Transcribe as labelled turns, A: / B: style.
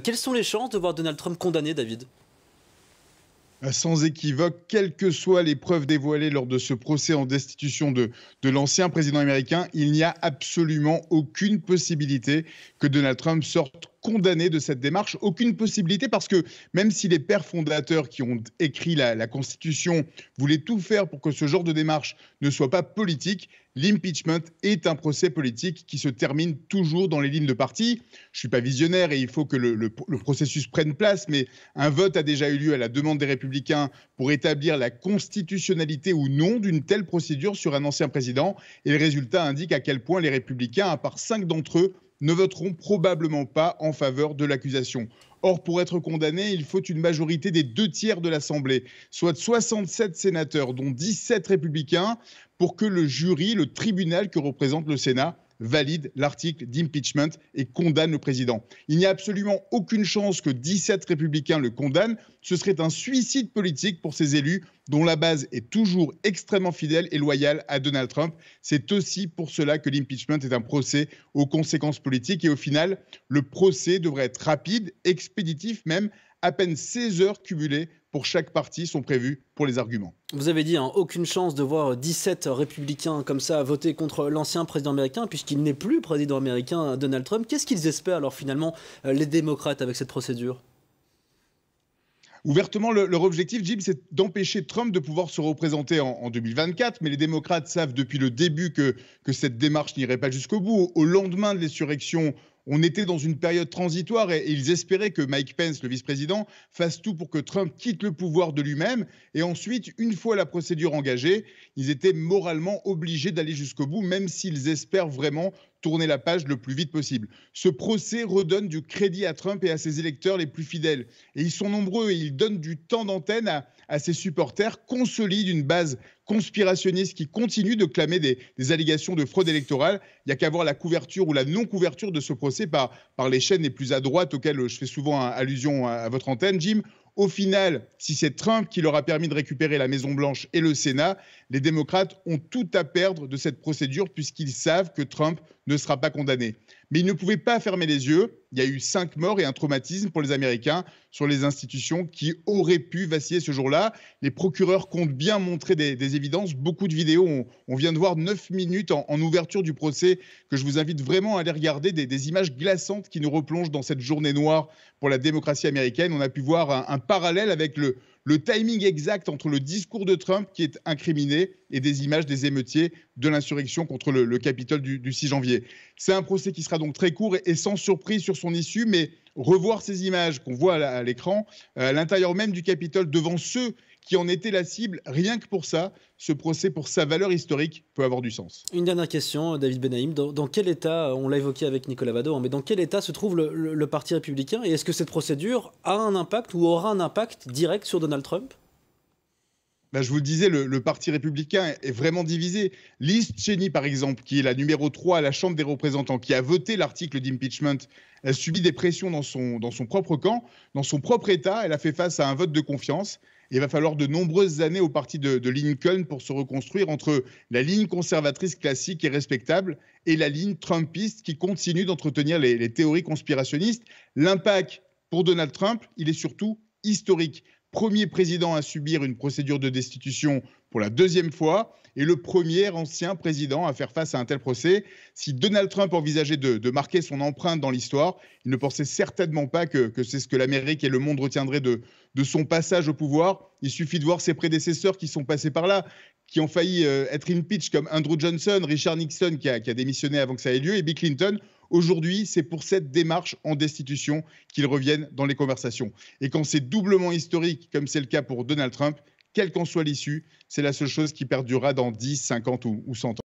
A: Quelles sont les chances de voir Donald Trump condamné, David?
B: Sans équivoque, quelles que soient les preuves dévoilées lors de ce procès en destitution de l'ancien président américain, il n'y a absolument aucune possibilité que Donald Trump sorte condamné de cette démarche. Aucune possibilité parce que même si les pères fondateurs qui ont écrit la Constitution voulaient tout faire pour que ce genre de démarche ne soit pas politique, l'impeachment est un procès politique qui se termine toujours dans les lignes de parti. Je ne suis pas visionnaire et il faut que le processus prenne place, mais un vote a déjà eu lieu à la demande des Républicains pour établir la constitutionnalité ou non d'une telle procédure sur un ancien président. Et le résultat indique à quel point les Républicains, à part 5 d'entre eux, ne voteront probablement pas en faveur de l'accusation. Or, pour être condamné, il faut une majorité des 2/3 de l'Assemblée, soit 67 sénateurs, dont 17 républicains, pour que le jury, le tribunal que représente le Sénat, valide l'article d'impeachment et condamne le président. Il n'y a absolument aucune chance que 17 républicains le condamnent. Ce serait un suicide politique pour ces élus dont la base est toujours extrêmement fidèle et loyale à Donald Trump. C'est aussi pour cela que l'impeachment est un procès aux conséquences politiques. Et au final, le procès devrait être rapide, expéditif même. À peine 16 heures cumulées pour chaque partie sont prévues pour les arguments.
A: Vous avez dit, aucune chance de voir 17 républicains comme ça voter contre l'ancien président américain, puisqu'il n'est plus président américain, Donald Trump. Qu'est-ce qu'ils espèrent alors finalement, les démocrates, avec cette procédure?
B: Ouvertement, leur objectif, Jim, c'est d'empêcher Trump de pouvoir se représenter en 2024. Mais les démocrates savent depuis le début que cette démarche n'irait pas jusqu'au bout. Au lendemain de l'insurrection, on était dans une période transitoire et ils espéraient que Mike Pence, le vice-président, fasse tout pour que Trump quitte le pouvoir de lui-même. Et ensuite, une fois la procédure engagée, ils étaient moralement obligés d'aller jusqu'au bout, même s'ils espèrent vraiment tourner la page le plus vite possible. Ce procès redonne du crédit à Trump et à ses électeurs les plus fidèles. Et ils sont nombreux et ils donnent du temps d'antenne à ses supporters, consolident une base conspirationniste qui continue de clamer des allégations de fraude électorale. Il n'y a qu'à voir la couverture ou la non-couverture de ce procès par les chaînes les plus à droite auxquelles je fais souvent allusion à votre antenne, Jim. Au final, si c'est Trump qui leur a permis de récupérer la Maison-Blanche et le Sénat, les démocrates ont tout à perdre de cette procédure puisqu'ils savent que Trump ne sera pas condamné. Mais ils ne pouvaient pas fermer les yeux. Il y a eu 5 morts et un traumatisme pour les Américains sur les institutions qui auraient pu vaciller ce jour-là. Les procureurs comptent bien montrer des évidences. Beaucoup de vidéos. On vient de voir 9 minutes en ouverture du procès que je vous invite vraiment à aller regarder. Des images glaçantes qui nous replongent dans cette journée noire pour la démocratie américaine. On a pu voir un parallèle avec le timing exact entre le discours de Trump qui est incriminé et des images des émeutiers de l'insurrection contre le Capitole du 6 janvier. C'est un procès qui sera donc très court et sans surprise sur son issue, mais revoir ces images qu'on voit à l'écran, à l'intérieur même du Capitole, devant ceux qui en étaient la cible, rien que pour ça, ce procès, pour sa valeur historique, peut avoir du sens.
A: Une dernière question, David Benaïm. Dans quel état, on l'a évoqué avec Nicolas Badeau, mais dans quel état se trouve le Parti républicain? Et est-ce que cette procédure a un impact ou aura un impact direct sur Donald Trump?
B: Je vous le disais, le Parti républicain est vraiment divisé. Liz Cheney, par exemple, qui est la numéro 3 à la Chambre des représentants, qui a voté l'article d'impeachment, elle subit des pressions dans son propre camp, dans son propre État. Elle a fait face à un vote de confiance. Et il va falloir de nombreuses années au parti de Lincoln pour se reconstruire entre la ligne conservatrice classique et respectable et la ligne trumpiste qui continue d'entretenir les théories conspirationnistes. L'impact pour Donald Trump, il est surtout historique. Premier président à subir une procédure de destitution pour la 2e fois et le premier ancien président à faire face à un tel procès. Si Donald Trump envisageait de marquer son empreinte dans l'histoire, il ne pensait certainement pas que c'est ce que l'Amérique et le monde retiendraient de son passage au pouvoir. Il suffit de voir ses prédécesseurs qui sont passés par là, qui ont failli être impeach, comme Andrew Johnson, Richard Nixon qui a démissionné avant que ça ait lieu, et Bill Clinton. Aujourd'hui, c'est pour cette démarche en destitution qu'ils reviennent dans les conversations. Et quand c'est doublement historique, comme c'est le cas pour Donald Trump, quelle qu'en soit l'issue, c'est la seule chose qui perdurera dans 10, 50 ou 100 ans.